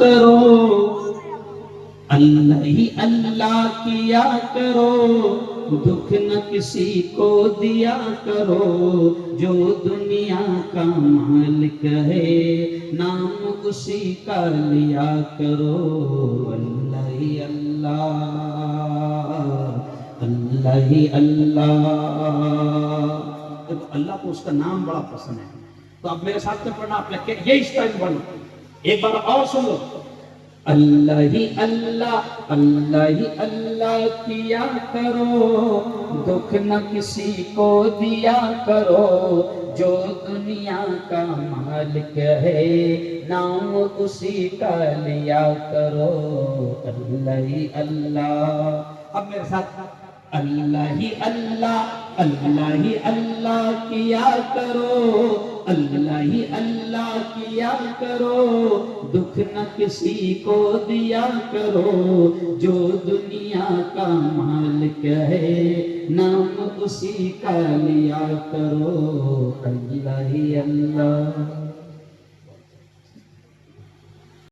کرو، اللہ ہی اللہ کیا کرو، دکھ نہ کسی کو دیا کرو، جو دنیا کا مالک ہے نام اسی کا لیا کرو، اللہ ہی اللہ، اللہ ہی اللہ۔ اللہ کو اس کا نام بڑا پسند ہے، تو اب میرے ساتھ پڑھنا، آپ نے یہ اسٹائل بڑھنا، ایک بار اور سن لو، اللہ ہی اللہ، اللہ ہی اللہ کیا کرو، دکھ نہ کسی کو دیا کرو، جو دنیا کا مالک ہے نام اسی کا لیا کرو، اللہ ہی اللہ۔ اب میرے ساتھ، اللہ ہی اللہ، اللہ ہی اللہ کیا کرو، اللہ ہی اللہ کیا کرو، دکھ نہ کسی کو دیا کرو، جو دنیا کا مالک ہے نام اسی کا لیا کرو، اللہ ہی اللہ۔